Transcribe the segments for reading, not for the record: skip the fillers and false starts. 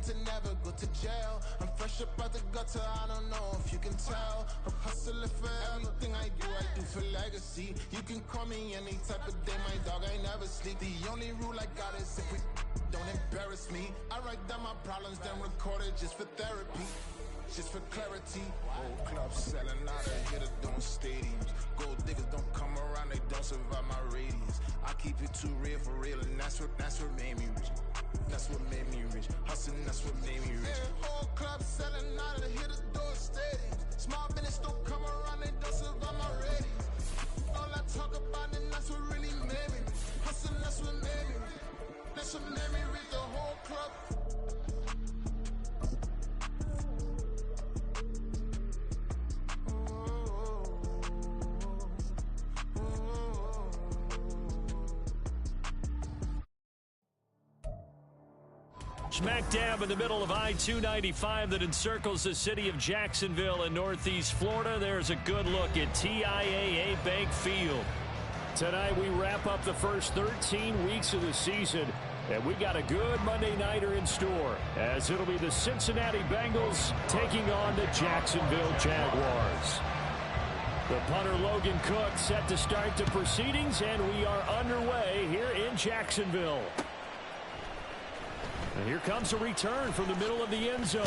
to never go to jail. I'm fresh up out the gutter, I don't know if you can tell. I'm hustling for everything I do for legacy. You can call me any type of day, my dog, I never sleep. The only rule I got is if we don't embarrass me. I write down my problems, then record it just for therapy. Just for clarity, old clubs selling out, I hit it doing stadiums. Gold diggers don't come around, they don't survive my radius. I keep it too real for real, and that's what made me rich. That's what made me rich. Hustling, that's what made me rich. Old clubs selling out, I hit it doing stadiums. Small business don't come around, they don't survive my radius. All I talk about, and that's what really made me rich. Hustling, that's what made me rich. That's what made me rich, the whole club. Smack dab in the middle of I-295 that encircles the city of Jacksonville in northeast Florida. There's a good look at TIAA Bank Field. Tonight we wrap up the first 13 weeks of the season, and we got a good Monday nighter in store, as it'll be the Cincinnati Bengals taking on the Jacksonville Jaguars. The punter Logan Cook set to start the proceedings, and we are underway here in Jacksonville. And here comes a return from the middle of the end zone.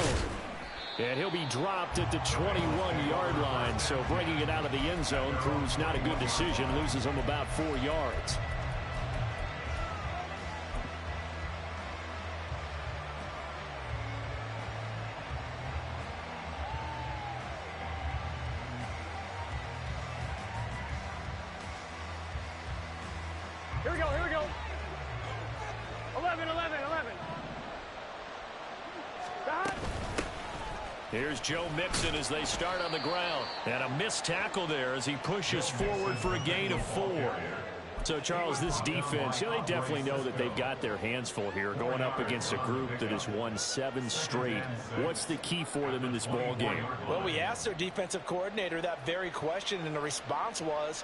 And he'll be dropped at the 21-yard line. So bringing it out of the end zone proves not a good decision. Loses him about 4 yards. Here we go, here we go. 11. Here's Joe Mixon as they start on the ground. And a missed tackle there as he pushes forward for a gain of 4. So, Charles, this defense, they definitely know that they've got their hands full here going up against a group that has won 7 straight. What's the key for them in this ball game? Well, we asked their defensive coordinator that very question, and the response was,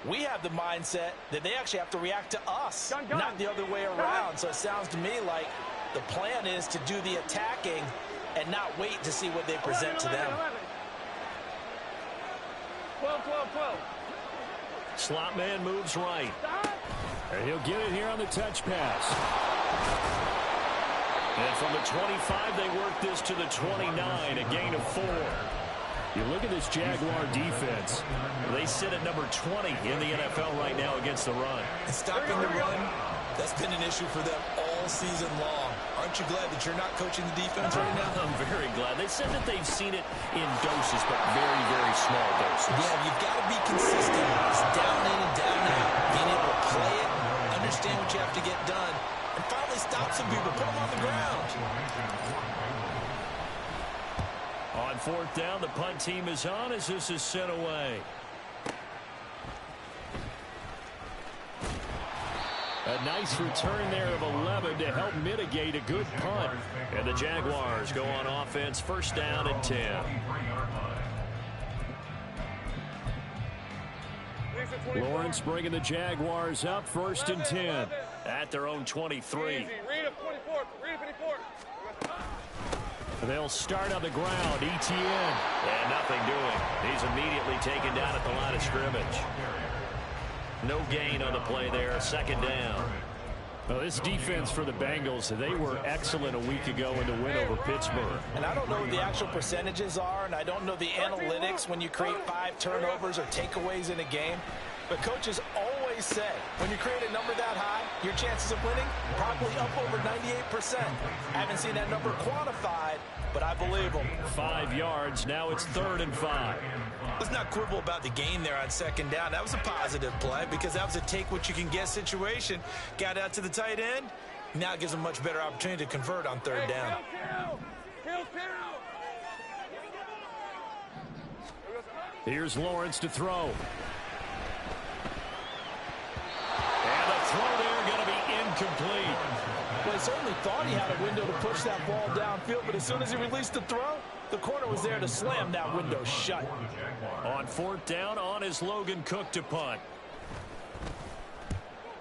we have the mindset that they actually have to react to us, not the other way around. So it sounds to me like the plan is to do the attacking and not wait to see what they present to them. 12. Slot man moves right. And he'll get it here on the touch pass. And from the 25, they work this to the 29, a gain of 4. You look at this Jaguar defense. They sit at number 20 in the NFL right now against the run. And stopping the run, that's been an issue for them all season long. Aren't you glad that you're not coaching the defense right now? I'm very glad. They said that they've seen it in doses, but very, very small doses. Yeah, you've got to be consistent. It's down in and down out. Being able to play it, understand what you have to get done, and finally stop some people, put them on the ground. On 4th down, the punt team is on as this is sent away. A nice return there of 11 to help mitigate a good punt. And the Jaguars go on offense, 1st down and 10. Lawrence bringing the Jaguars up, 1st and 10 at their own 23. They'll start on the ground. ETN. And nothing doing. He's immediately taken down at the line of scrimmage. No gain on the play there. 2nd down. Well, this defense for the Bengals, they were excellent a week ago in the win over Pittsburgh. And I don't know what the actual percentages are, and I don't know the analytics when you create 5 turnovers or takeaways in a game. But coaches always say, when you create a number that high, your chances of winning probably up over 98%. I haven't seen that number quantified, but I believe them. 5 yards. Now it's 3rd and 5. Let's not quibble about the gain there on 2nd down. That was a positive play because that was a take-what-you-can-get situation. Got out to the tight end. Now it gives them a much better opportunity to convert on 3rd down. Here's Lawrence to throw. And the throw there going to be incomplete. Well, he certainly thought he had a window to push that ball downfield, but as soon as he released the throw, the corner was there to slam that window shut. On 4th down, on is Logan Cook to punt.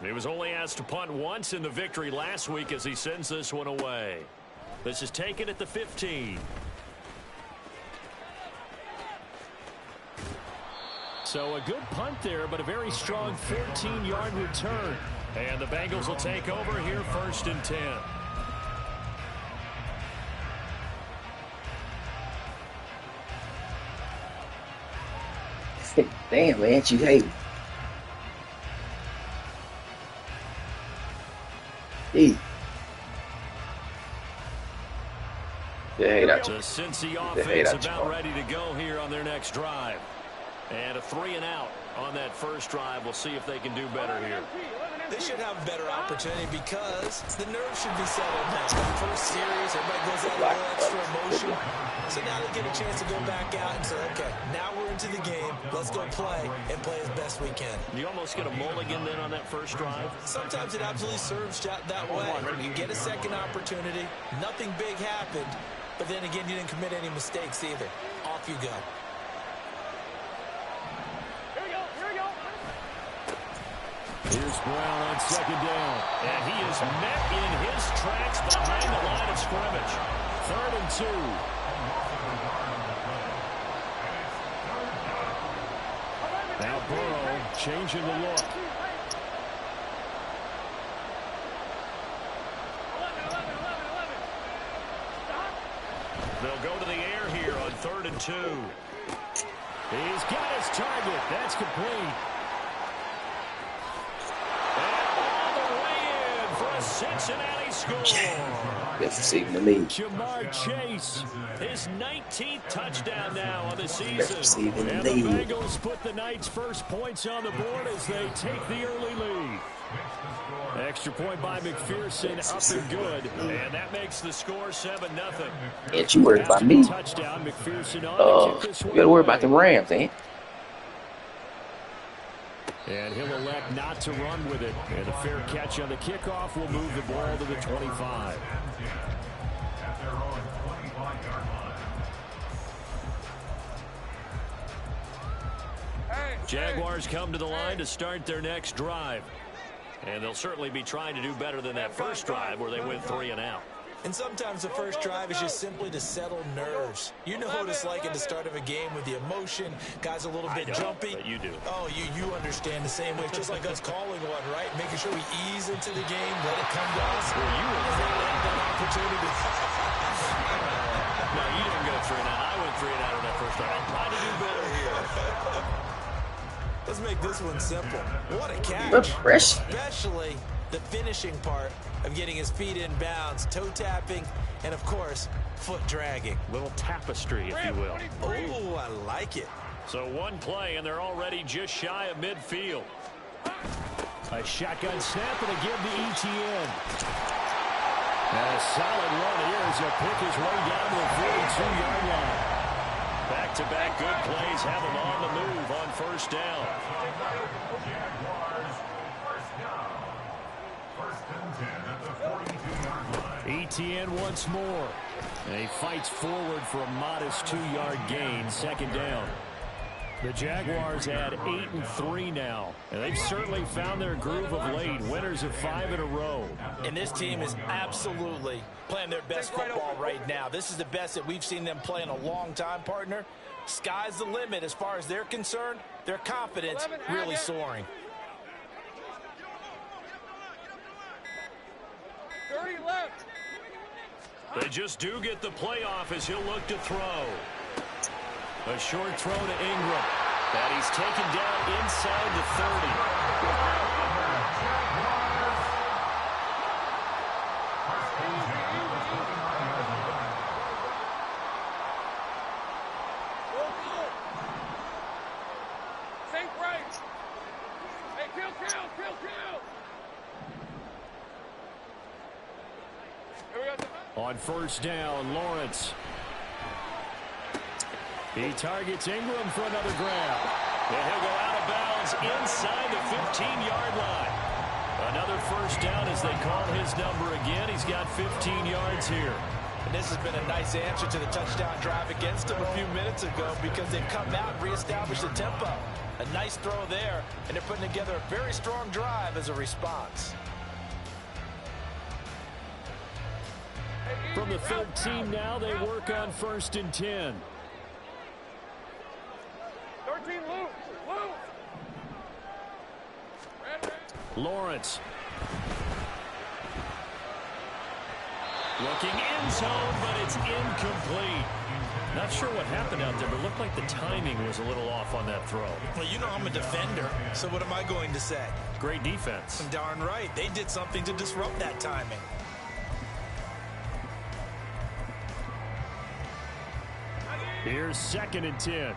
He was only asked to punt once in the victory last week as he sends this one away. This is taken at the 15. So a good punt there, but a very strong 14-yard return. And the Bengals will take over here, 1st and 10. Damn, man, you hate me. Hey. The Cincy offense about ready to go here on their next drive. And a 3-and-out on that first drive. We'll see if they can do better here. They should have a better opportunity because the nerves should be settled now. First series, everybody goes out a little extra emotion. So now they get a chance to go back out and say, okay, now we're into the game. Let's go play and play as best we can. You almost get a mulligan then on that first drive? Sometimes it absolutely serves that way. You get a second opportunity. Nothing big happened. But then again, you didn't commit any mistakes either. Off you go. Here's Brown on 2nd down. And he is met in his tracks behind the line of scrimmage. 3rd and 2. Now Burrow changing the look. They'll go to the air here on 3rd and 2. He's got his target. That's complete. Cincinnati score. That's receiving the lead. Jamar Chase, his 19th touchdown now on the season. And the Bengals put the Knights' first points on the board as they take the early lead. Extra point by McPherson, up and good. And that makes the score 7-0. Ain't you worried about me? Touchdown, McPherson on to kick this one. You gotta worry about the Rams, ain't? And he'll elect not to run with it. And a fair catch on the kickoff will move the ball to the 25. Jaguars come to the line to start their next drive. And they'll certainly be trying to do better than that first drive where they went 3-and-out. And sometimes the first drive is just simply to settle nerves. You know what it's like at the start of a game with the emotion. Guys a little bit jumpy. But you do. Oh, you understand the same way. It's just like us calling one, right? Making sure we ease into the game, let it come to us. Well, you have that opportunity. No, you didn't go 3-and-out. I went 3-and-out on that first drive. I'm trying to do better here. Let's make this one simple. What a catch. Especially the finishing part of getting his feet in bounds, toe tapping, and of course, foot dragging. Little tapestry, if you will. Oh, I like it. So one play, and they're already just shy of midfield. A shotgun snap and a give to ETN. And a solid run here as he'll pick his way down to the 42-yard line. Back-to-back good plays have him on the move on first down. ETN once more. And he fights forward for a modest 2-yard gain, 2nd down. The Jaguars at 8-3 now. And they've certainly found their groove of late. Winners of 5 in a row. And this team is absolutely playing their best football right now. This is the best that we've seen them play in a long time, partner. Sky's the limit as far as they're concerned. Their confidence really soaring. 30 left. They just do get the playoff as he'll look to throw. A short throw to Ingram. That he's taken down inside the 30. On first down, Lawrence. He targets Ingram for another grab. And he'll go out of bounds inside the 15-yard line. Another first down as they call his number again. He's got 15 yards here. And this has been a nice answer to the touchdown drive against them a few minutes ago because they've come out and reestablished the tempo. A nice throw there, and they're putting together a very strong drive as a response. Hey, From the 13 now, they work on 1st and 10. 13, Lou. Lawrence. Looking end zone, but it's incomplete. Not sure what happened out there, but it looked like the timing was a little off on that throw. Well, you know I'm a defender, so what am I going to say? Great defense. Darn right. They did something to disrupt that timing. Here's 2nd and 10.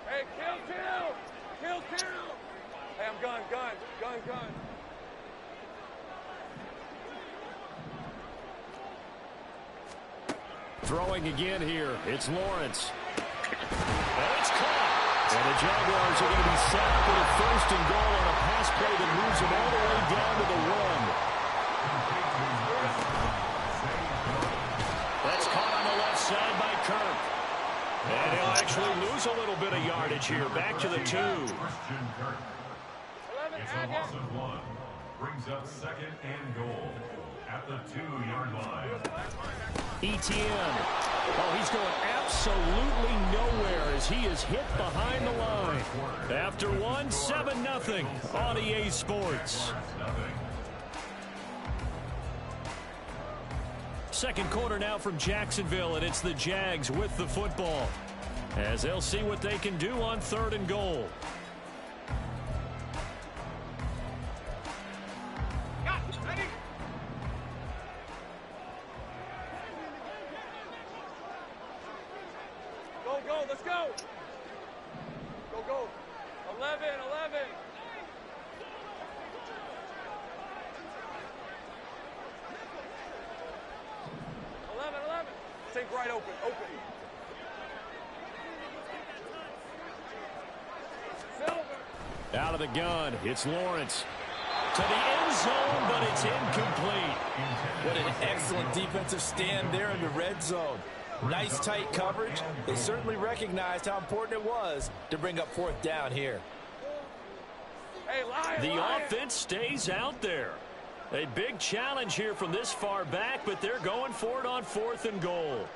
Hey, kill two. Hey, I'm gun. Throwing again here. It's Lawrence. And it's caught. And the Jaguars are going to be set up with a 1st and goal on a pass play that moves them all the way down to the 1. That's caught on the left side by Kirk. And he'll actually lose a little bit of yardage here. Back to the 2. It's a loss of 1. Brings up 2nd and goal at the 2-yard line. Etienne. Oh, he's going absolutely nowhere as he is hit behind the line. After 1, 7-0 on EA Sports. Second quarter now from Jacksonville, and it's the Jags with the football, as they'll see what they can do on 3rd and goal. Go, let's go. Go. 11. 11. Take right, open. Out of the gun, it's Lawrence. To the end zone, but it's incomplete. What an excellent defensive stand there in the red zone. Nice tight coverage. They certainly recognized how important it was to bring up 4th down here. Hey, The offense stays out there. A big challenge here from this far back, but they're going for it on 4th and goal.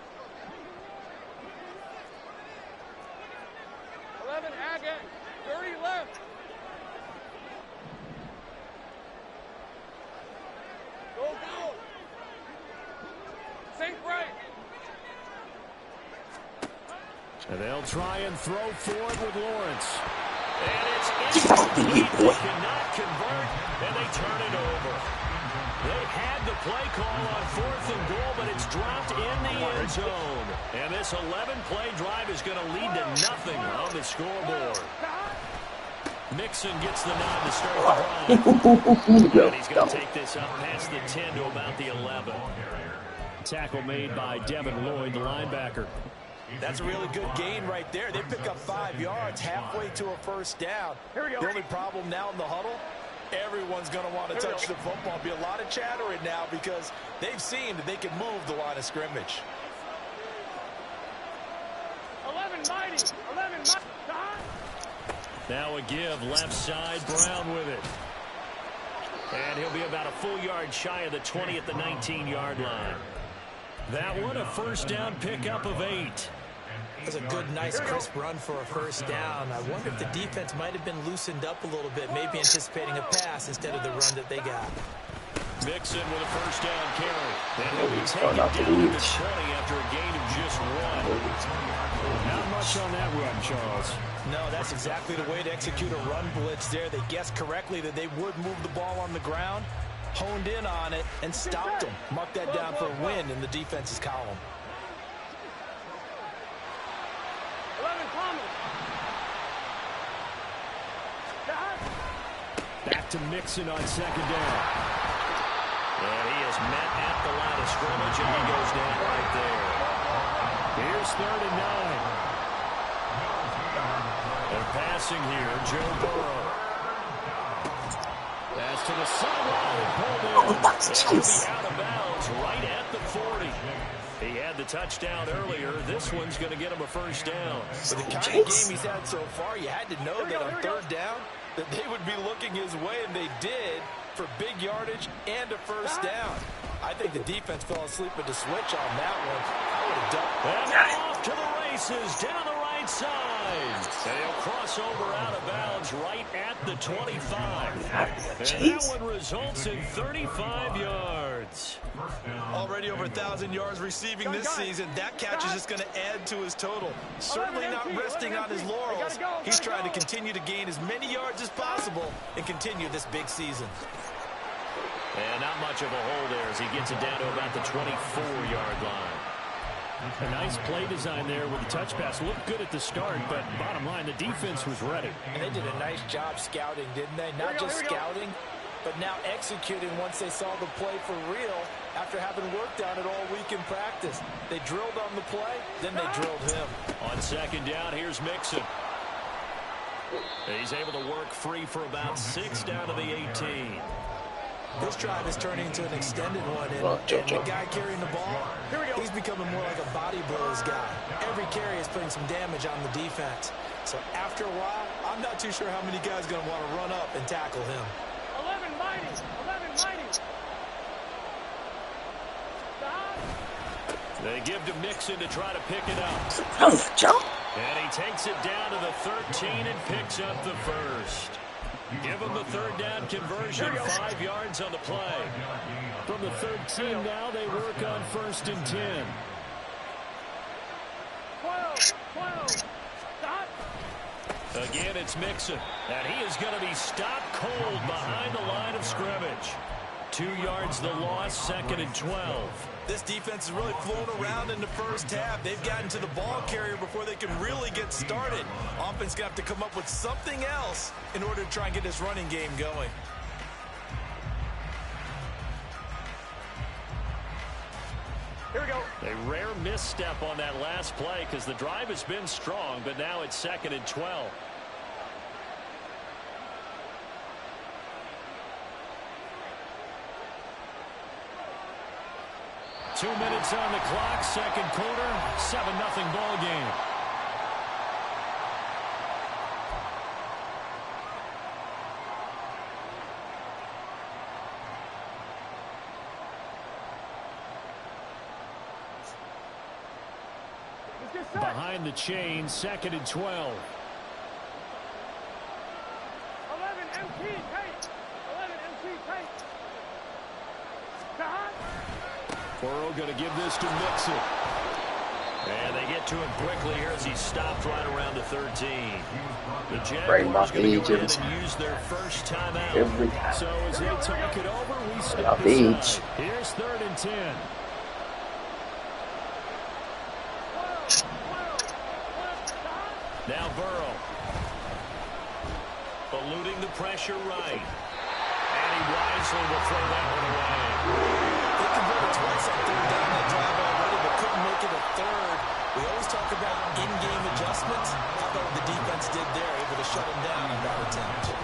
11, Agate. 30 left. Go. Sink right. And they'll try and throw forward with Lawrence. And it's incomplete. They cannot convert, and they turn it over. They had the play call on 4th and goal, but it's dropped in the end zone. And this 11-play drive is going to lead to nothing on the scoreboard. Mixon gets the nod to start the drive. And he's going to take this up past the 10 to about the 11. Tackle made by Devin Lloyd, the linebacker. That's a really good gain right there. They pick up 5 yards halfway to a 1st down. The only problem now in the huddle, everyone's going to want to touch the football. Be a lot of chattering now because they've seen that they can move the line of scrimmage. 11 mighty. Now a give left side, Brown with it. And he'll be about a full yard shy of the 20 at the 19-yard line. That one, a 1st down pickup of 8. That's a good, nice, crisp run for a 1st down. I wonder if the defense might have been loosened up a little bit, maybe anticipating a pass instead of the run that they got. Mixon with a 1st down carry. And he'll be taken down to the 20 after a gain of just 1. Not much on that run, Charles. No, that's exactly the way to execute a run blitz there. They guessed correctly that they would move the ball on the ground, honed in on it, and stopped them. Mark that down for a win in the defense's column. 11 Thomas. Back to Mixon on 2nd down. And he is met at the line of scrimmage, and he goes down right there. Here's 3rd and 9. They're passing here, Joe Burrow. Pass to the sideline, pulled in. It'll be out of bounds right at the 40. He had the touchdown earlier. This one's going to get him a 1st down. For the kind of game he's had so far, you had to know that on 3rd down, that they would be looking his way, and they did, for big yardage and a first down. I think the defense fell asleep with the switch on that one. I would have ducked. And off to the races down the right side. And he'll cross over out of bounds right at the 25. And that one results in 35 yards. Already over 1,000 yards receiving this season. That catch is just going to add to his total. Certainly not resting on his laurels. He's trying to continue to gain as many yards as possible and continue this big season. And not much of a hole there as he gets it down to about the 24-yard line. A nice play design there with the touch pass. Looked good at the start, but bottom line, the defense was ready. And they did a nice job scouting, didn't they? Not just scouting, but now executing once they saw the play for real after having worked on it all week in practice. They drilled on the play, then they drilled him. On second down, here's Mixon. He's able to work free for about 6 down to the 18. This drive is turning into an extended one, and the guy carrying the ball, he's becoming more like a body blows guy. Every carry is putting some damage on the defense. So after a while, I'm not too sure how many guys are going to want to run up and tackle him. 11 mighty. They give to Mixon to try to pick it up. And he takes it down to the 13 and picks up the first. Give him the third down conversion, 5 yards on the play. From the 13 now, they work on 1st and 10. 12. Stop. Again, it's Mixon. And he is going to be stopped cold behind the line of scrimmage. 2 yards the loss, 2nd and 12. This defense is really flown around in the first half. They've gotten to the ball carrier before they can really get started. Offense going to have to come up with something else in order to try and get this running game going. Here we go. A rare misstep on that last play because the drive has been strong, but now it's 2nd and 12. Two minutes on the clock, second quarter, 7-0 ball game. Behind the chain, 2nd and 12. 11 MT tight. 11 MT tight. Burrow going to give this to Mixon. And they get to him quickly here as he's stopped right around the 13. The Jaguars going to go ahead and use their first timeout. So as they talk it over, we step aside. Here's 3rd and 10. Now Burrow. Eluding the pressure right. And he wisely will throw that one away. They converted twice on 3rd down that drive already, but couldn't make it a 3rd. We always talk about in-game adjustments. How about what the defense did there, able to shut him down on that attempt.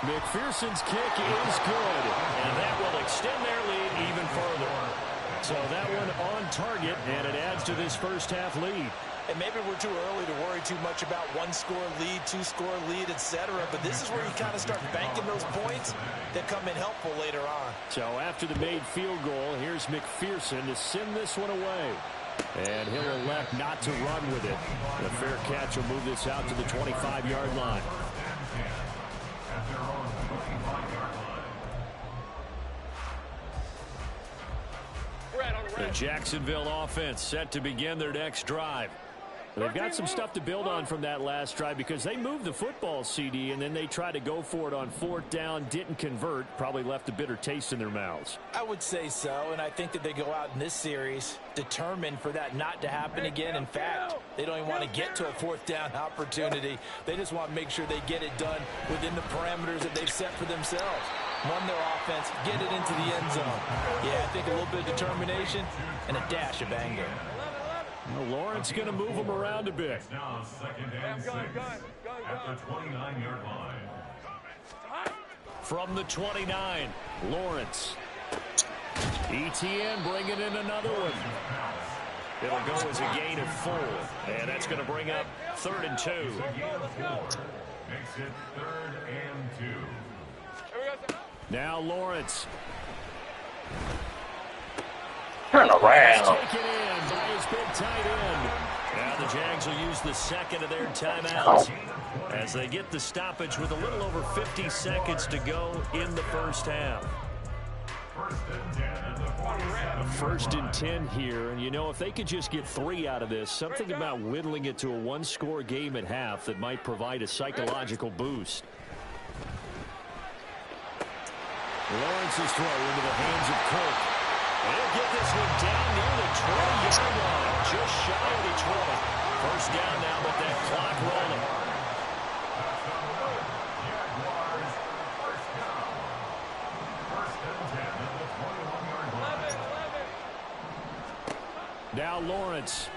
McPherson's kick is good, and that will extend their lead even further. So that one on target, and it adds to this first half lead. And maybe we're too early to worry too much about 1-score lead, 2-score lead, etc. But this is where you kind of start banking those points that come in helpful later on. So after the made field goal, here's McPherson to send this one away. And he'll elect not to run with it. The fair catch will move this out to the 25-yard line. The Jacksonville offense set to begin their next drive. They've got some stuff to build on from that last drive because they moved the football, CD, and then they tried to go for it on 4th down, didn't convert, probably left a bitter taste in their mouths. I would say so, and I think that they go out in this series determined for that not to happen again. In fact, they don't even want to get to a 4th down opportunity. They just want to make sure they get it done within the parameters that they've set for themselves. Run their offense, get it into the end zone. Yeah, I think a little bit of determination and a dash of anger. Well, Lawrence going to move him around a bit. Now 2nd and 6 at the 29-yard line. From the 29, Lawrence. ETN bringing in another one. It'll go as a gain of 4, and that's going to bring up 3rd and 2. Makes it 3rd and 2. Now Lawrence. Turn around. Taken in by his big tight end. Now the Jags will use the second of their timeouts as they get the stoppage with a little over 50 seconds to go in the first half. 1st and 10 here, and you know, if they could just get 3 out of this, something about whittling it to a one-score game at half that might provide a psychological boost. Lawrence's throw into the hands of Kirk. They'll get this one down near the 20-yard line, just shy of the 20. First down now, but that clock rolling. Now Lawrence.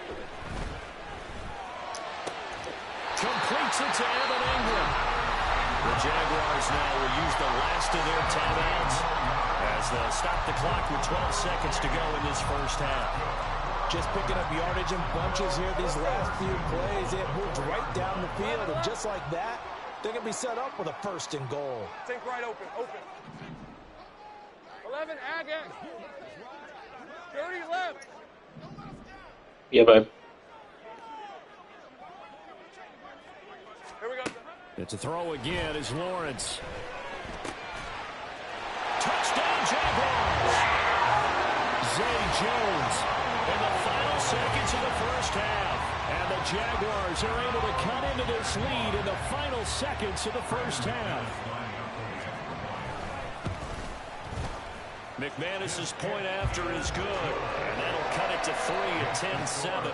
Completes it to Evan Ingram. The Jaguars now will use the last of their timeouts as they'll stop the clock with 12 seconds to go in this first half. Just picking up yardage in bunches here these last few plays. They have moved right down the field, and just like that, they're going to be set up with a 1st and goal. Think right open. 11, Agate. 30 left. Yeah, babe. Here we go. It's a throw again as Lawrence. Touchdown Jaguars! Zay Jones in the final seconds of the first half. And the Jaguars are able to cut into this lead in the final seconds of the first half. McManus's point after is good, and that'll cut it to 3 at 10-7.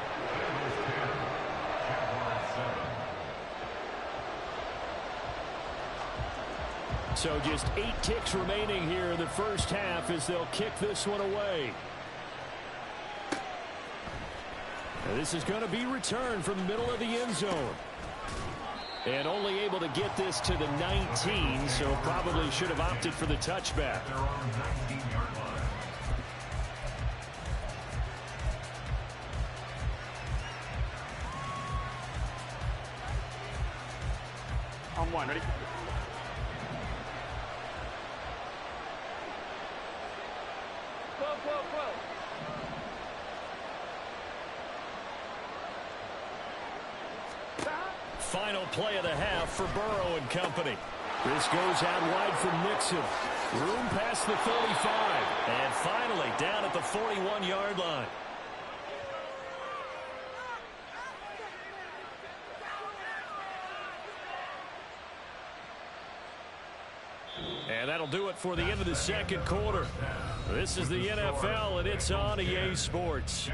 So just 8 ticks remaining here in the first half as they'll kick this one away. Now this is going to be returned from the middle of the end zone. And only able to get this to the 19, so probably should have opted for the touchback. They're on the 19-yard line. On 1, ready? Final play of the half for Burrow and company. This goes out wide from Nixon. Room past the 35. And finally down at the 41-yard line. And that'll do it for the end of the second quarter. This is the NFL, and it's on EA Sports.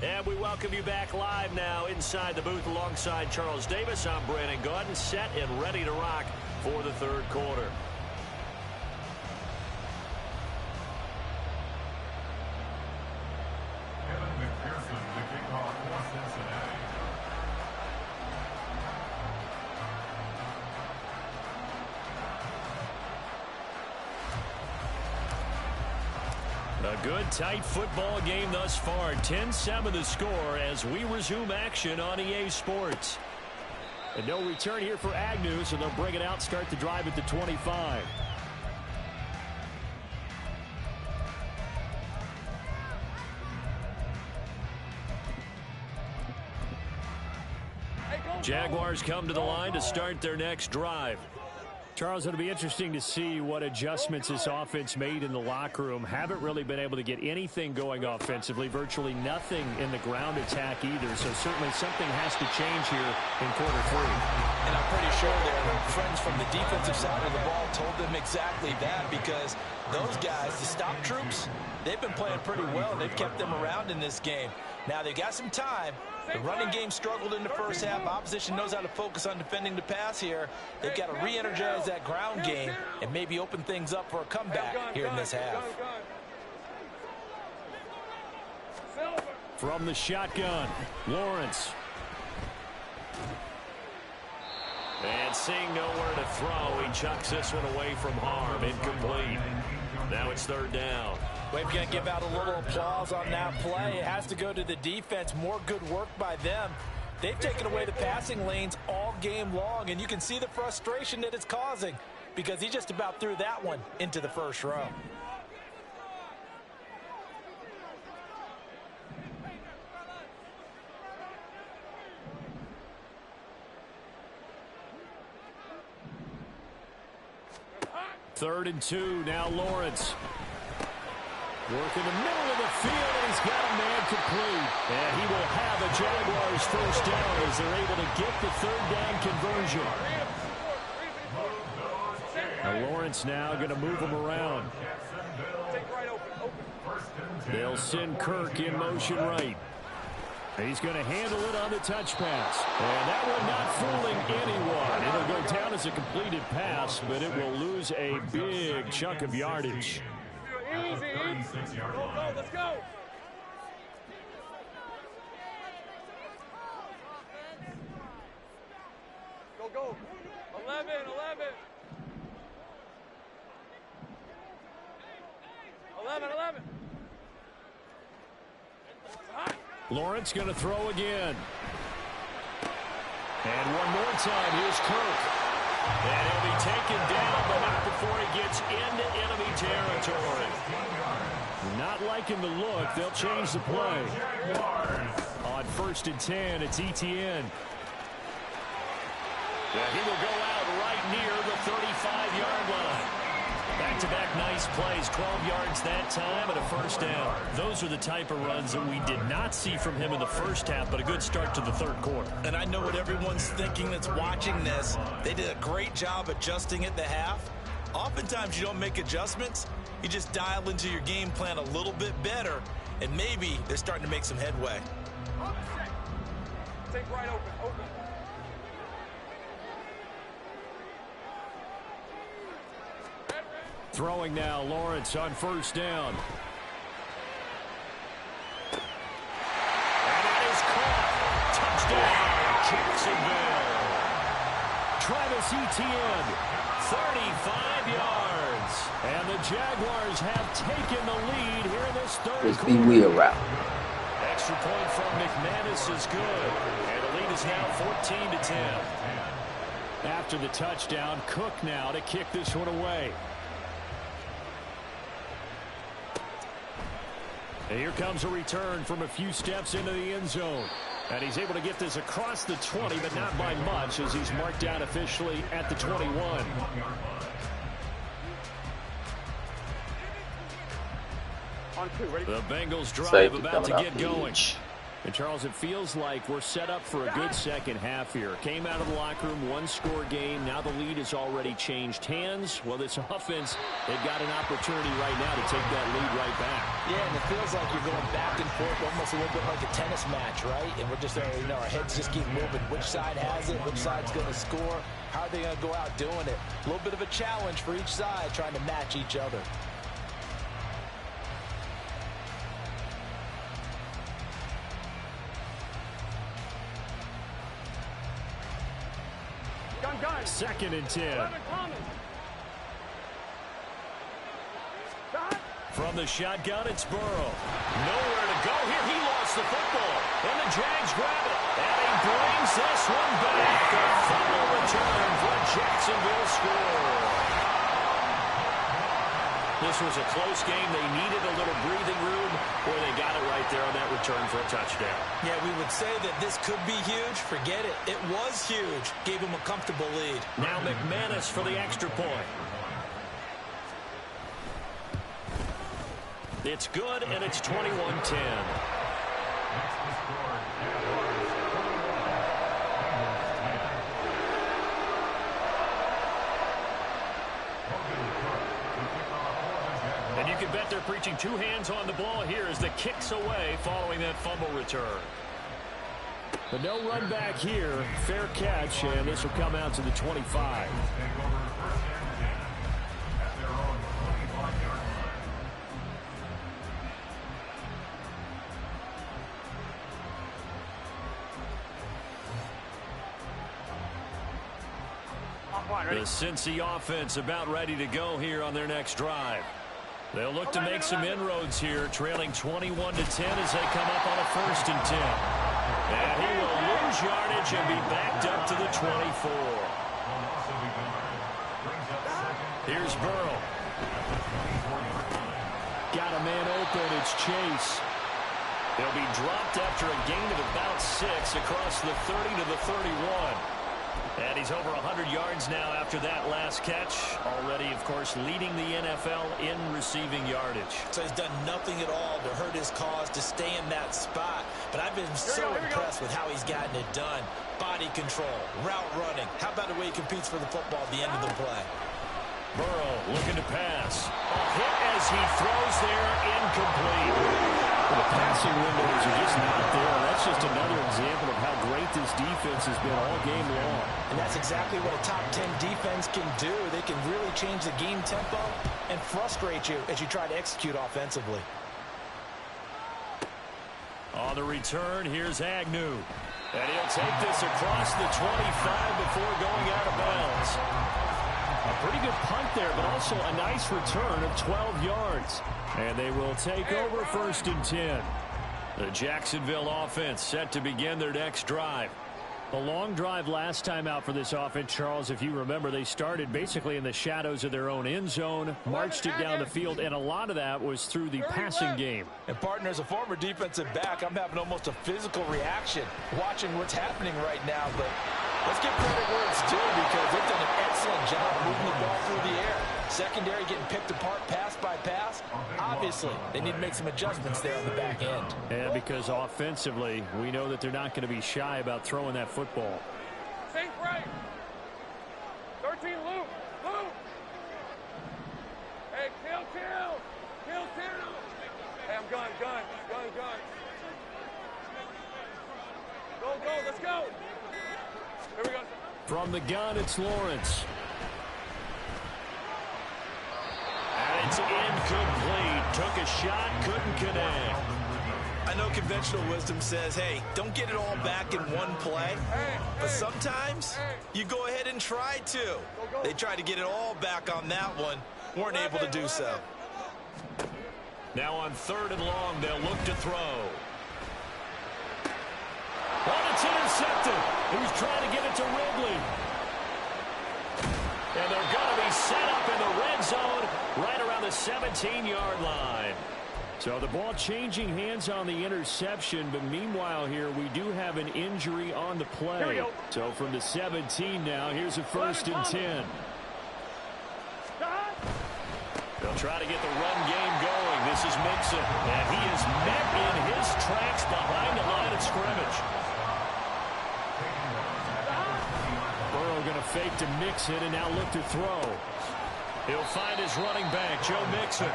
And we welcome you back live now inside the booth alongside Charles Davis. I'm Brandon Gaudin, set and ready to rock for the third quarter. Kevin McPherson, the kickoff for Cincinnati. A good, tight football game thus far. 10-7 the score as we resume action on EA Sports. And no return here for Agnew, so they'll bring it out, start the drive at the 25. Jaguars come to the line to start their next drive. Charles, it'll be interesting to see what adjustments this offense made in the locker room. Haven't really been able to get anything going offensively, virtually nothing in the ground attack either. So certainly something has to change here in quarter 3. And I'm pretty sure their friends from the defensive side of the ball told them exactly that, because those guys, the stop troops, they've been playing pretty well. They've kept them around in this game. Now they've got some time. The running game struggled in the first half. Opposition knows how to focus on defending the pass here. They've got to re-energize that ground game and maybe open things up for a comeback here in this half. From the shotgun, Lawrence. And seeing nowhere to throw, he chucks this one away from harm. Incomplete. Now it's third down. We're going to give out a little applause on that play. It has to go to the defense. More good work by them. They've taken away the passing lanes all game long, and you can see the frustration that it's causing because he just about threw that one into the first row. Third and 2, now Lawrence. Work in the middle of the field, and he's got a man complete. And he will have a Jaguars first down as they're able to get the third down conversion. Now Lawrence now going to move him around. They'll send Kirk in motion right. He's going to handle it on the touch pass. And that one not fooling anyone. It'll go down as a completed pass, but it will lose a big chunk of yardage. Easy. Go, let's go. Go. 11. 11. Lawrence going to throw again. And one more time, here's Kirk. And he'll be taken down, but not before he gets into enemy territory. Not liking the look. They'll change the play. On 1st and 10, it's Etienne. Yeah, he will go out right near the 35-yard line. Back-to-back nice plays, 12 yards that time and a first down. Those are the type of runs that we did not see from him in the first half, but a good start to the third quarter. And I know what everyone's thinking that's watching this. They did a great job adjusting at the half. Oftentimes you don't make adjustments. You just dial into your game plan a little bit better, and maybe they're starting to make some headway. Take right open. Throwing now, Lawrence on first down. And that is caught. Touchdown, Jacksonville. Travis Etienne, 35 yards. And the Jaguars have taken the lead here in this third This quarter. be weird route. Extra point from McManus is good. And the lead is now 14-10. After the touchdown, Cook now to kick this one away. And here comes a return from a few steps into the end zone. And he's able to get this across the 20, but not by much as he's marked down officially at the 21. On 2, ready? The Bengals drive Safety about to coming get off the going. edge. And, Charles, it feels like we're set up for a good second half here. Came out of the locker room, one-score game. Now the lead has already changed hands. Well, this offense, they've got an opportunity right now to take that lead right back. Yeah, and it feels like you're going back and forth, almost a little bit like a tennis match, right? And we're just, our heads just keep moving. Which side has it? Which side's going to score? How are they going to go out doing it? A little bit of a challenge for each side, trying to match each other. Gun. 2nd and 10. 11 coming. Shot. From the shotgun, it's Burrow. Nowhere to go here. He lost the football. And the Jags grab it. And he brings this one back. A fumble return for a Jacksonville score. This was a close game. They needed a little breathing room, or they got it right there on that return for a touchdown. Yeah, we would say that this could be huge. Forget it. It was huge. Gave him a comfortable lead. Now McManus for the extra point. It's good, and it's 21-10. And you can bet they're preaching two hands on the ball here as the kick's away following that fumble return. But no run back here. Fair catch, and this will come out to the 25. The Cincy offense about ready to go here on their next drive. They'll look to make some inroads here, trailing 21-10 as they come up on a 1st and 10. And he will lose yardage and be backed up to the 24. Here's Burrow. Got a man open. It's Chase. He'll be dropped after a gain of about 6 across the 30 to the 31. And he's over 100 yards now after that last catch. Already, of course, leading the NFL in receiving yardage. So he's done nothing at all to hurt his cause, to stay in that spot. But I've been so impressed with how he's gotten it done. Body control, route running. How about the way he competes for the football at the end of the play? Burrow looking to pass. A hit as he throws there, incomplete. Well, the passing windows are just not there. That's just another example of how great this defense has been all game long. And that's exactly what a top 10 defense can do. They can really change the game tempo and frustrate you as you try to execute offensively. On the return, here's Agnew. And he'll take this across the 25 before going out of bounds. A pretty good punt there, but also a nice return of 12 yards. And they will take over 1st and 10. The Jacksonville offense set to begin their next drive. A long drive last time out for this offense, Charles. If you remember, they started basically in the shadows of their own end zone, marched it down the field, and a lot of that was through the passing game. And, partner, as a former defensive back, I'm having almost a physical reaction watching what's happening right now. But let's give credit where it's due because they've done an excellent job moving the ball through the air. Secondary getting picked apart pass by pass. Obviously, they need to make some adjustments there on the back end. And because offensively, we know that they're not going to be shy about throwing that football. Safe right. 13, Luke. Luke. Hey, kill. Hey, I'm gun. Go, let's go. Here we go. From the gun, it's Lawrence. And it's incomplete. Took a shot, couldn't connect. I know conventional wisdom says, hey, don't get it all back in one play. But sometimes you go ahead and try to. They tried to get it all back on that one. Weren't able to do so. Now on 3rd and long, they'll look to throw. Oh, it's intercepted. He was trying to get it to Ridley. And they're going to be set up in the red zone right around the 17-yard line. So the ball changing hands on the interception, but meanwhile here we do have an injury on the play. So from the 17 now, here's a 1st and 10. They'll try to get the run game going. This is Mixon, and he is met in his tracks behind the line of scrimmage. Burrow going to fake to Mixon and now look to throw. He'll find his running back, Joe Mixon.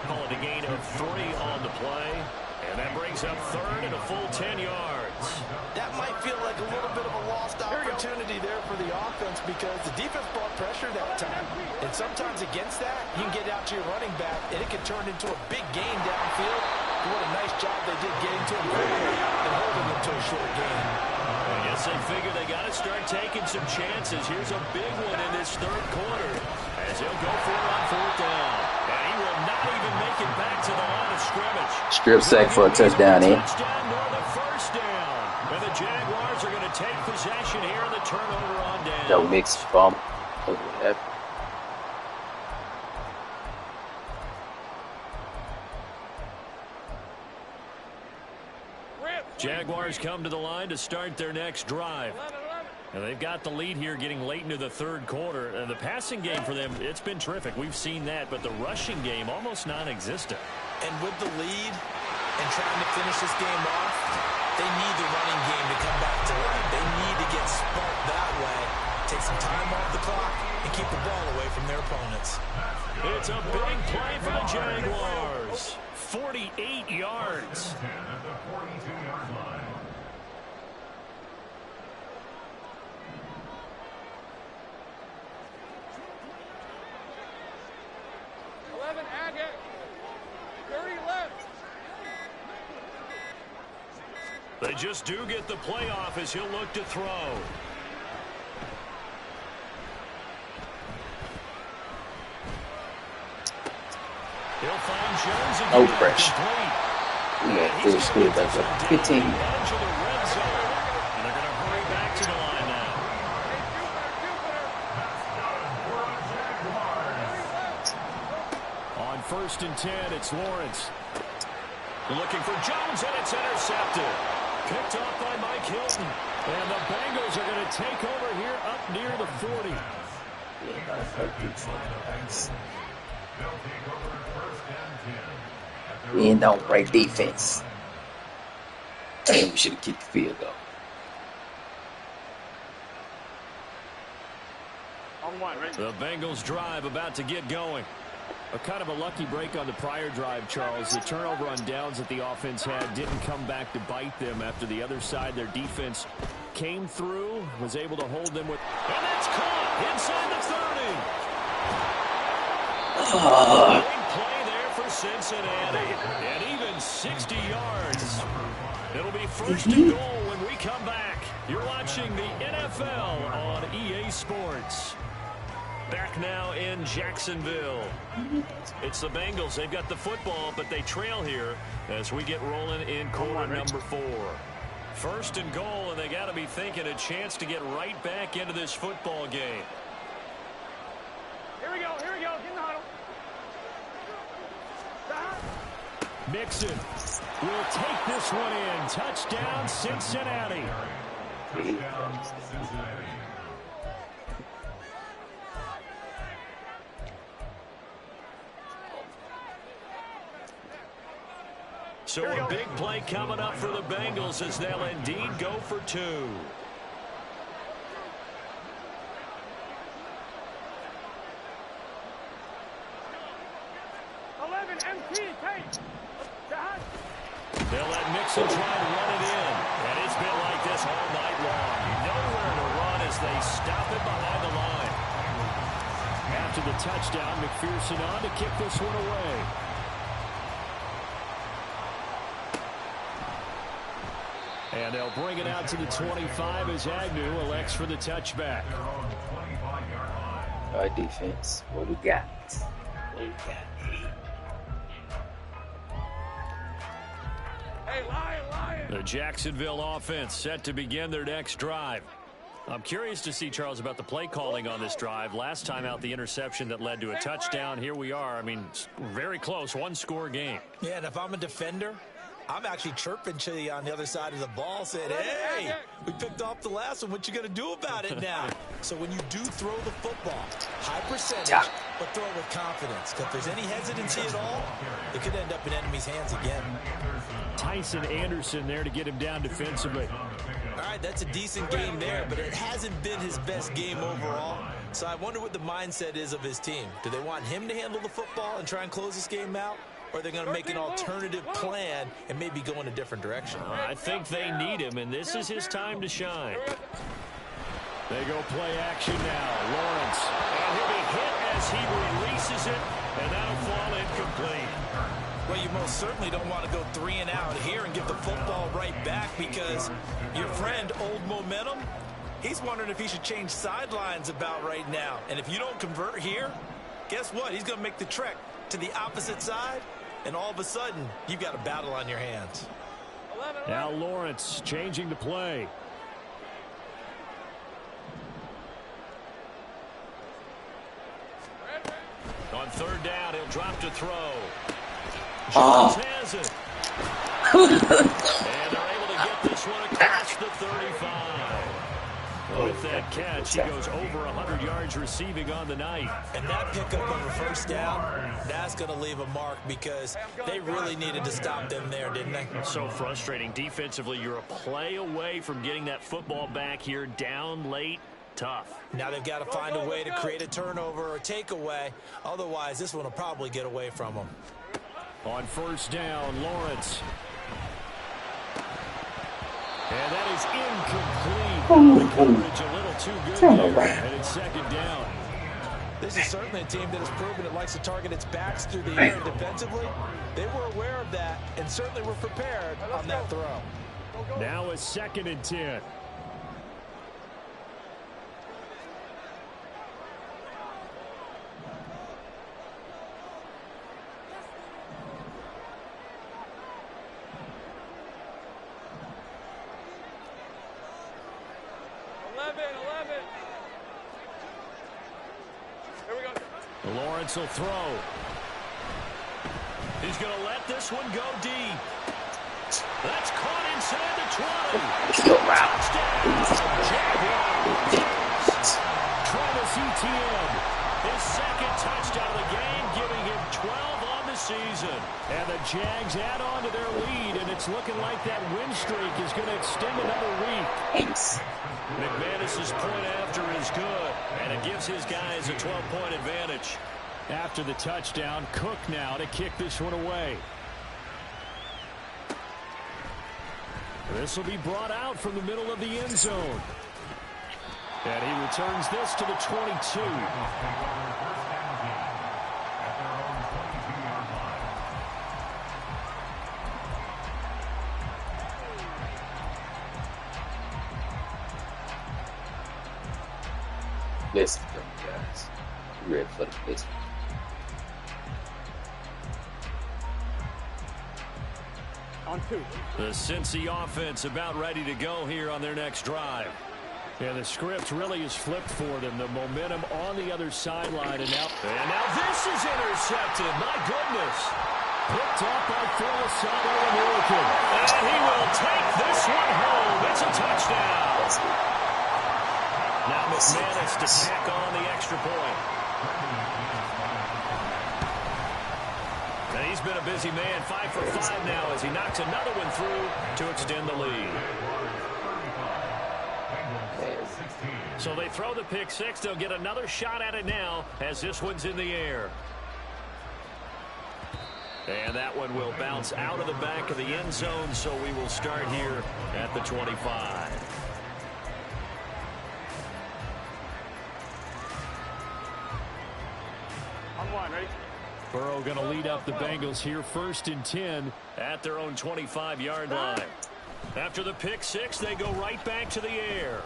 Call it a gain of 3 on the play. And that brings up 3rd and a full 10 yards. That might feel like a little bit of a lost opportunity there for the offense because the defense brought pressure that time. And sometimes against that, you can get out to your running back, and it can turn into a big gain downfield. What a nice job they did getting to him quickly and holding him to a short gain. I guess they figure they got to start taking some chances. Here's a big one in this 3rd quarter as he'll go for it on 4th down. And he will not even make it back to the line of scrimmage. Strip sack for a touchdown, eh? Touchdown nor the 1st down. And the Jaguars are going to take possession here on the turnover on down. Joe Mixon bump. Jaguars come to the line to start their next drive. And they've got the lead here getting late into the 3rd quarter. And the passing game for them, it's been terrific. We've seen that. But the rushing game, almost non-existent. And with the lead and trying to finish this game off, they need the running game to come back to life. They need to get smart that way, take some time off the clock, and keep the ball away from their opponents. It's a big play for the Jaguars. 48 yards. At the 42-yard line. Agate. 30 left. They just do get the playoff as he'll look to throw. Jones No again, pressure. complete. Yeah, full speed. That's a 15. Edge of the red zone. And they're going to hurry back to the line now. On 1st and 10, it's Lawrence. Looking for Jones, and it's intercepted. Picked off by Mike Hilton. And the Bengals are going to take over here up near the 40. We ain't no great defense. Damn, we should have kicked the field goal. The Bengals drive about to get going. A kind of a lucky break on the prior drive, Charles. The turnover on downs that the offense had didn't come back to bite them after the other side. Their defense came through, was able to hold them with... And that's caught inside the 30. Big play there for Cincinnati. And even 60 yards. It'll be 1st and goal when we come back. You're watching the NFL on EA Sports. Back now in Jacksonville. It's the Bengals. They've got the football, but they trail here as we get rolling in quarter number 4. 1st and goal, and they got to be thinking a chance to get right back into this football game. Here we go, get in the huddle. Mixon will take this one in. Touchdown, Cincinnati. Touchdown, Cincinnati. So a big play coming up for the Bengals as they'll indeed go for 2. 11 MT, take. They'll let Mixon try and run it in. And it's been like this all night long. Nowhere to run as they stop it behind the line. After the touchdown, McPherson on to kick this one away. And they'll bring it out to the 25 as Agnew elects for the touchback. All right, defense. What we got? The Jacksonville offense set to begin their next drive. I'm curious to see, Charles, about the play calling on this drive. Last time out, the interception that led to a touchdown. Here we are. I mean, very close, one-score game. Yeah, and if I'm a defender, I'm actually chirping to you on the other side of the ball, saying, hey, we picked off the last one. What you going to do about it now? So when you do throw the football, high percentage, but throw it with confidence. Because if there's any hesitancy at all, it could end up in enemy's hands again. Tyson Anderson there to get him down defensively. All right, that's a decent game there, but it hasn't been his best game overall. So I wonder what the mindset is of his team. Do they want him to handle the football and try and close this game out? Or are they going to make an alternative plan and maybe go in a different direction? I think they need him, and this is his time to shine. They go play action now. Lawrence. And he'll be hit as he releases it, and that'll fall incomplete. Well, you most certainly don't want to go 3 and out here and give the football right back because your friend, Old Momentum, he's wondering if he should change sidelines about right now. And if you don't convert here, guess what? He's going to make the trek to the opposite side. And all of a sudden, you've got a battle on your hands. Now Lawrence changing the play. On 3rd down, he'll drop to throw. Jones has it. And they're able to get this one across the 35. With that catch, he goes over 100 yards receiving on the night. And that pickup of a 1st down, that's going to leave a mark because they really needed to stop them there, didn't they? So frustrating. Defensively, you're a play away from getting that football back here down late. Tough. Now they've got to find a way to create a turnover or takeaway. Otherwise, this one will probably get away from them. On 1st down, Lawrence. And that is incomplete. The coverage a little too good there. And it's 2nd down. This is certainly a team that has proven it likes to target its backs through the air defensively. They were aware of that and certainly were prepared on that throw. Now a 2nd and 10. Lawrence will throw. He's going to let this one go deep. That's caught inside the 20. Touchdown. Travis Etienne, his second touchdown of the game, giving him 12 on the season. And the Jags add on to their lead, and it's looking like that win streak is going to extend another week. Thanks. McManus's point after is good, and it gives his guys a 12-point advantage. After the touchdown, Cook now to kick this one away. This will be brought out from the middle of the end zone. And he returns this to the 22. Let's go, guys. Ready for the next one. On 2. The Cincy offense about ready to go here on their next drive. And the script really is flipped for them. The momentum on the other sideline. And now this is intercepted. My goodness. Picked up by Felisano American. And he will take this one home. It's a touchdown. Now McManus to tack on the extra point. And he's been a busy man, 5 for 5 now as he knocks another one through to extend the lead. So they throw the pick six. They'll get another shot at it now as this one's in the air. And that one will bounce out of the back of the end zone, so we will start here at the 25. On 1, ready? Burrow going to lead up the Bengals here, 1st and 10 at their own 25-yard line. After the pick six, they go right back to the air.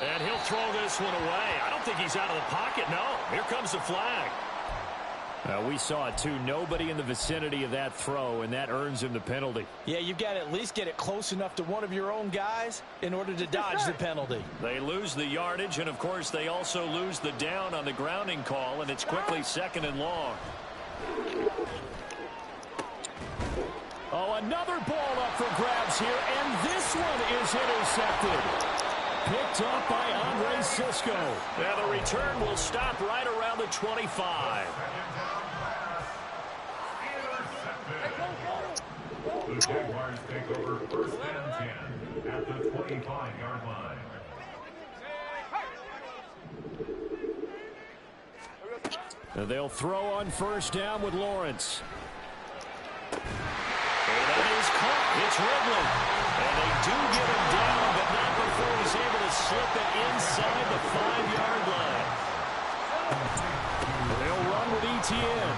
And he'll throw this one away. I don't think he's out of the pocket. No, here comes the flag. We saw it too. Nobody in the vicinity of that throw, and that earns him the penalty. Yeah, you've got to at least get it close enough to one of your own guys in order to dodge the penalty. They lose the yardage, and of course they also lose the down on the grounding call, and it's quickly 2nd and long. Oh, another ball up for grabs here, and this one is intercepted. Picked up by Andre Cisco. Now the return will stop right around the 25. The Jaguars take over 1st and 10 at the 25-yard line. They'll throw on 1st down with Lawrence. And that is caught. It's Ridley. And they do get him down, but not before he's able to slip it inside the 5-yard line. They'll run with Etienne.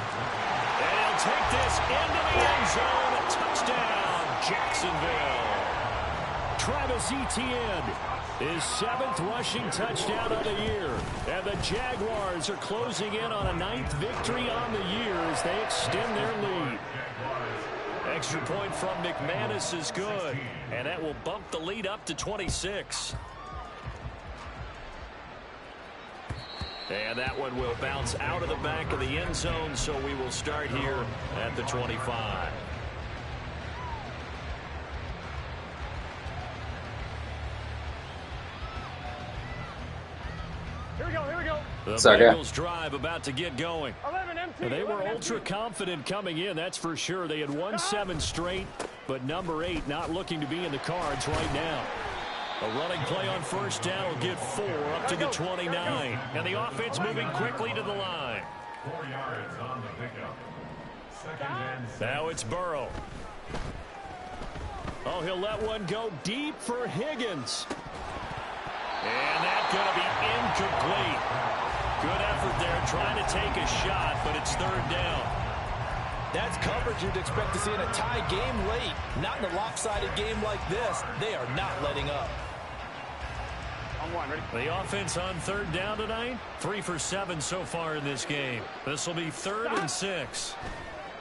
And he'll take this into the end zone. A touchdown, Jacksonville. Travis Etienne, his 7th rushing touchdown of the year. And the Jaguars are closing in on a 9th victory on the year as they extend their lead. Extra point from McManus is good, and that will bump the lead up to 26. And that one will bounce out of the back of the end zone, so we will start here at the 25. Here we go, here we go. The Sorry, Bengals drive about to get going. 11 MT. They were ultra confident coming in, that's for sure. They had won 7 straight, but number 8 not looking to be in the cards right now. A running play on 1st down will get 4 up to the 29. And the offense moving quickly to the line. 4 yards on the pickup. 2nd and 7. Now it's Burrow. Oh, he'll let one go deep for Higgins. And that's going to be incomplete. Good effort there trying to take a shot, but it's 3rd down. That's coverage you'd expect to see in a tie game late. Not in a lopsided game like this. They are not letting up. On 1, ready? The offense on 3rd down tonight, 3 for 7 so far in this game. This will be 3rd and 6.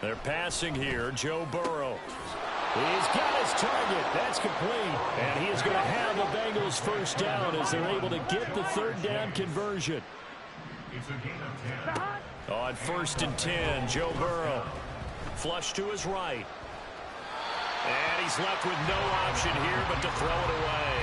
They're passing here, Joe Burrow. He's got his target. That's complete. And he is going to have the Bengals 1st down as they're able to get the 3rd down conversion. It's a gain of 10. On 1st and 10, Joe Burrow. Flush to his right. And he's left with no option here but to throw it away.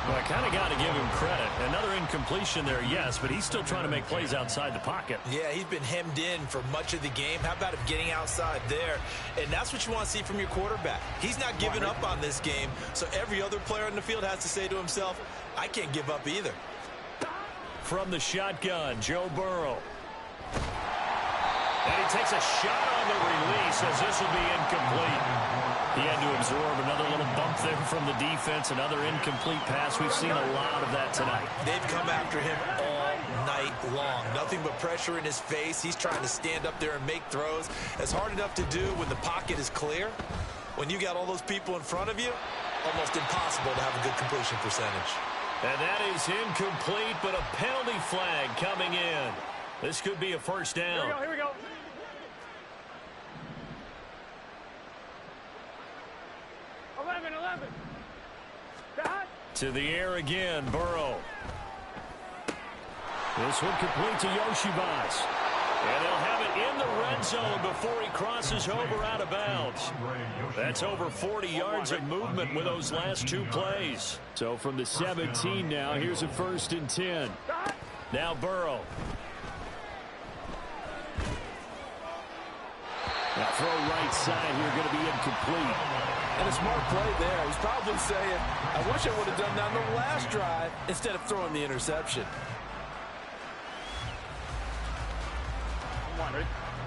Well, I kind of got to give him credit. Another incompletion there, yes, but he's still trying to make plays outside the pocket. Yeah, he's been hemmed in for much of the game. How about him getting outside there? And that's what you want to see from your quarterback. He's not giving up on this game, so every other player in the field has to say to himself, I can't give up either. From the shotgun, Joe Burrow. And he takes a shot on the release as this will be incomplete. He had to absorb another little bump there from the defense, another incomplete pass. We've seen a lot of that tonight. They've come after him all night long. Nothing but pressure in his face. He's trying to stand up there and make throws. It's hard enough to do when the pocket is clear. When you got all those people in front of you, almost impossible to have a good completion percentage. And that is incomplete, but a penalty flag coming in. This could be a first down. Here we go. To the air again, Burrow. This one complete to Yoshibas. And they'll have it in the red zone before he crosses over out of bounds. That's over 40 yards of movement with those last two plays. So from the 17 now, here's a 1st and 10. Now Burrow. That throw right side here going to be incomplete. And a smart play there. He's probably saying, I wish I would have done that on the last drive instead of throwing the interception.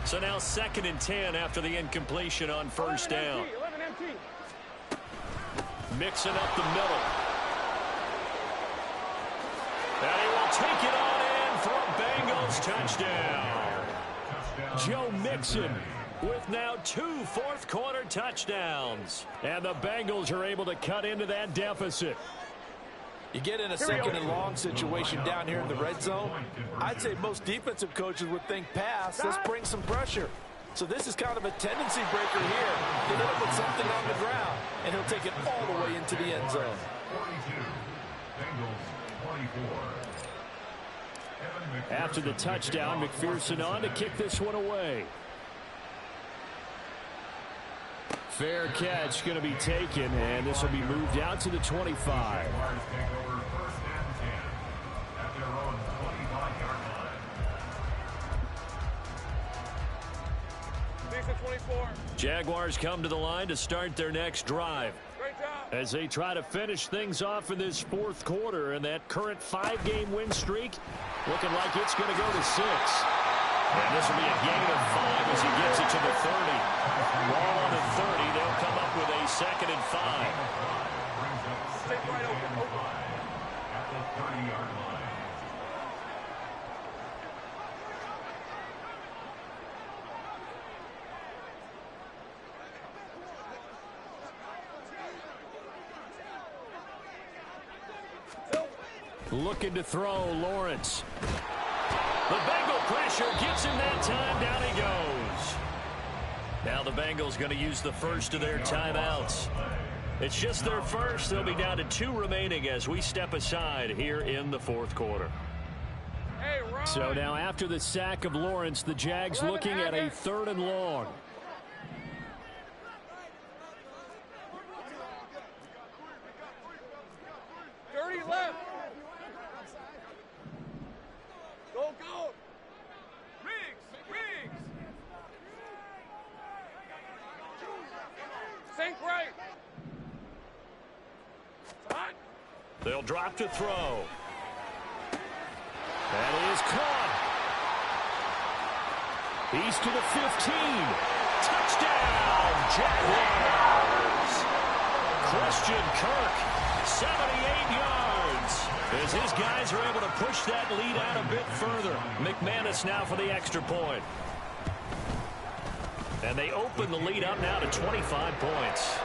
So now 2nd and 10 after the incompletion on 1st down. Mixing up the middle. And he will take it on in for a Bengals touchdown. Joe Mixon with now 2 fourth-quarter touchdowns. And the Bengals are able to cut into that deficit. You get in a 2nd and long situation down here in the red zone, I'd say most defensive coaches would think pass, let's bring some pressure. So this is kind of a tendency breaker here. He'll end up with something on the ground, and he'll take it all the way into the end zone. 42. Bengals 24. After the touchdown, McPherson on to kick this one away. Fair catch going to be taken, and this will be moved out to the 25. Jaguars come to the line to start their next drive as they try to finish things off in this 4th quarter, and that current 5-game win streak looking like it's going to go to 6. And this will be a gain of 5 as he gets it to the 30. Ball on the 30. They'll come up with a 2nd and 5. Stay right open. At the 30-yard line. Looking to throw, Lawrence. The Bengal pressure gets him that time. Down he goes. Now the Bengals going to use the first of their timeouts. It's just their first. They'll be down to 2 remaining as we step aside here in the 4th quarter. So now after the sack of Lawrence, the Jags looking at a 3rd and long. They'll drop to throw. That is caught. He's to the 15. Touchdown, Jaguars. Christian Kirk, 78 yards. As his guys are able to push that lead out a bit further. McManus now for the extra point. And they open the lead up now to 25 points.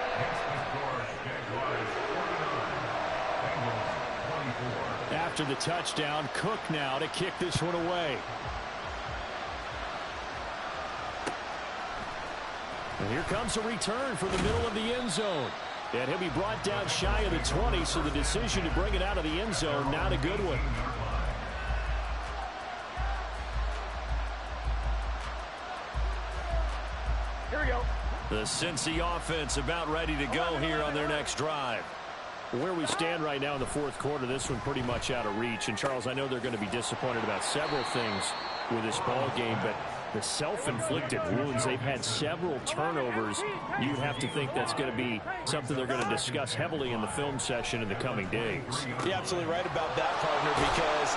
After the touchdown, Cook now to kick this one away. And here comes a return from the middle of the end zone. And he'll be brought down shy of the 20, so the decision to bring it out of the end zone, not a good one. Here we go. The Cincy offense about ready to go here on their next drive. Where we stand right now in the fourth quarter, this one pretty much out of reach. And, Charles, I know they're going to be disappointed about several things with this ball game, but the self-inflicted wounds, they've had several turnovers. You have to think that's going to be something they're going to discuss heavily in the film session in the coming days. You're absolutely right about that, partner, because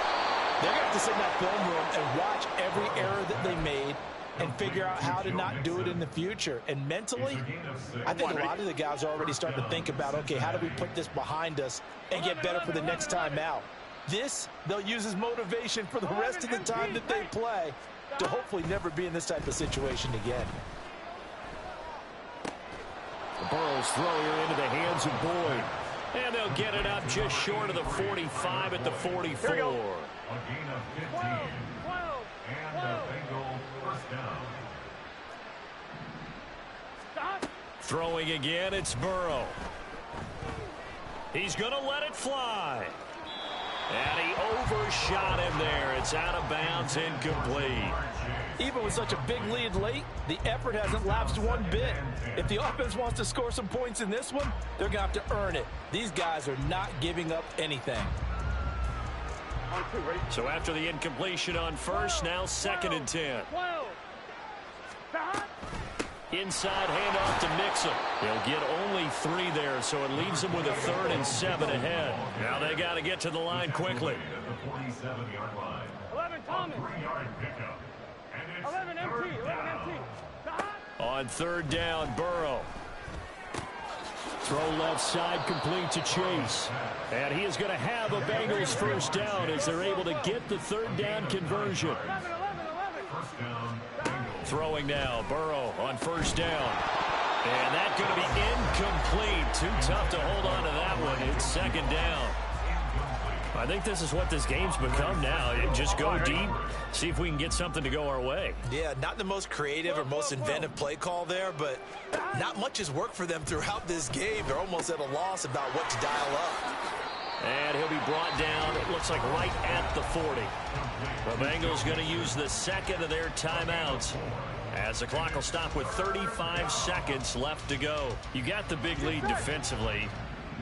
they're going to have to sit in that film room and watch every error that they made and figure out how to not do it in the future. And mentally, I think a lot of the guys are already starting to think about, okay, how do we put this behind us and get better for the next time out? This, they'll use as motivation for the rest of the time that they play to hopefully never be in this type of situation again. Burrow's throw here into the hands of Boyd. And they'll get it up just short of the 45 at the 44. A gain of 15. And a Bengal first down. Stop. Throwing again, it's Burrow. He's going to let it fly. And he overshot him there. It's out of bounds, incomplete. Even with such a big lead late, the effort hasn't lapsed one bit. If the offense wants to score some points in this one, they're going to have to earn it. These guys are not giving up anything. So after the incompletion on first, now 2nd and 10. Inside handoff to Mixon. They'll get only 3 there, so it leaves them with a 3rd and 7 ahead. Now they got to get to the line quickly. At the 47-yard line. 11 Thomas. 3-yard pickup. And it's 11 empty. 11 empty. On 3rd down, Burrow. Throw left side complete to Chase. And he is going to have a Bengals first down as they're able to get the 3rd down conversion. First down, Bengals. Throwing now, Burrow on 1st down. And that's going to be incomplete. Too tough to hold on to that one. It's 2nd down. I think this is what this game's become now. Just go deep, see if we can get something to go our way. Yeah, not the most creative or most inventive play call there, but not much has worked for them throughout this game. They're almost at a loss about what to dial up. And he'll be brought down, it looks like right at the 40. The Bengals going to use the 2nd of their timeouts as the clock will stop with 35 seconds left to go. You got the big lead defensively.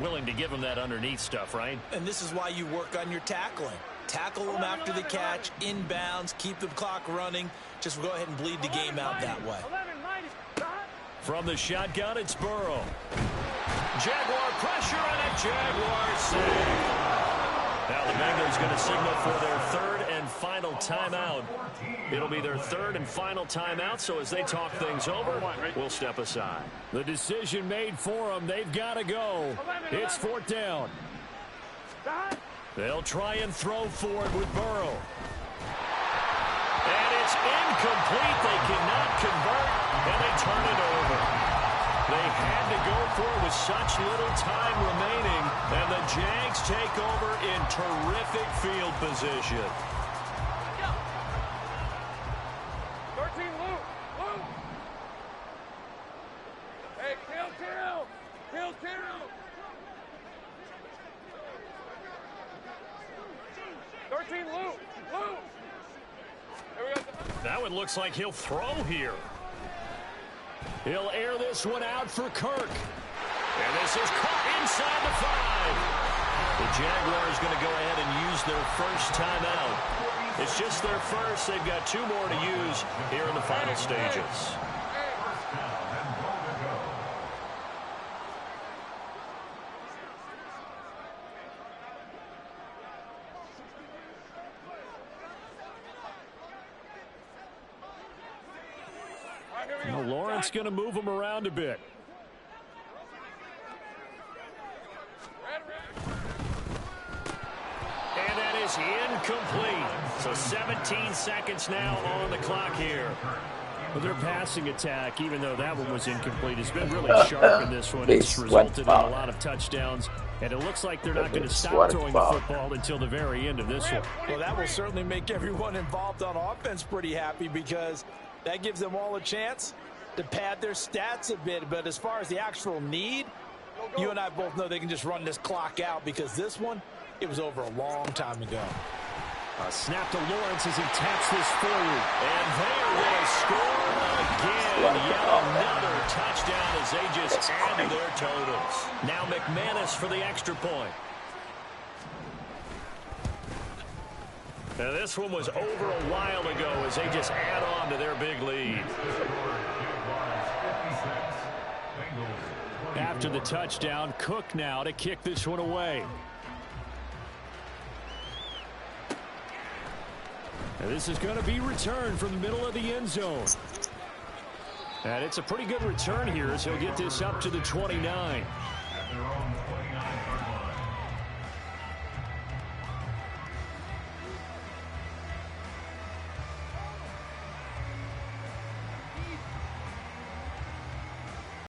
Willing to give them that underneath stuff, right? And this is why you work on your tackling. Tackle them after the catch, inbounds, keep the clock running. Just go ahead and bleed the game out that way. From the shotgun, it's Burrow. Jaguar pressure on a Jaguar save. Now the Bengals going to signal for their 3rd and final timeout. It'll be their 3rd and final timeout, so as they talk things over, we'll step aside. The decision made for them. They've got to go. It's 4th down. They'll try and throw forward with Burrow. And it's incomplete. They cannot convert, and they turn it over. They had to go for it with such little time remaining, and the Jags take over in terrific field position. 13 Luke. Luke. Hey, kill. 13 Luke. That one looks like he'll throw here. He'll air this one out for Kirk. And this is caught inside the 5. The Jaguars going to go ahead and use their first timeout. It's just their first. They've got 2 more to use here in the final stages. Well, Lawrence going to move him around a bit. And that is incomplete. So 17 seconds now on the clock here. Well, their passing attack, even though that one was incomplete, has been really sharp in this one. It's resulted in a lot of touchdowns, and it looks like they're not going to stop throwing the football until the very end of this one. Well, that will certainly make everyone involved on offense pretty happy because that gives them all a chance to pad their stats a bit. But as far as the actual need, you and I both know they can just run this clock out because this one, it was over a long time ago. A snap to Lawrence as he taps this forward. And they are going to score again. Yet another touchdown as they just add to their totals. Now McManus for the extra point. Now this one was over a while ago as they just add on to their big lead. After the touchdown, Cook now to kick this one away. And this is going to be returned from the middle of the end zone. And it's a pretty good return here as he'll get this up to the 29.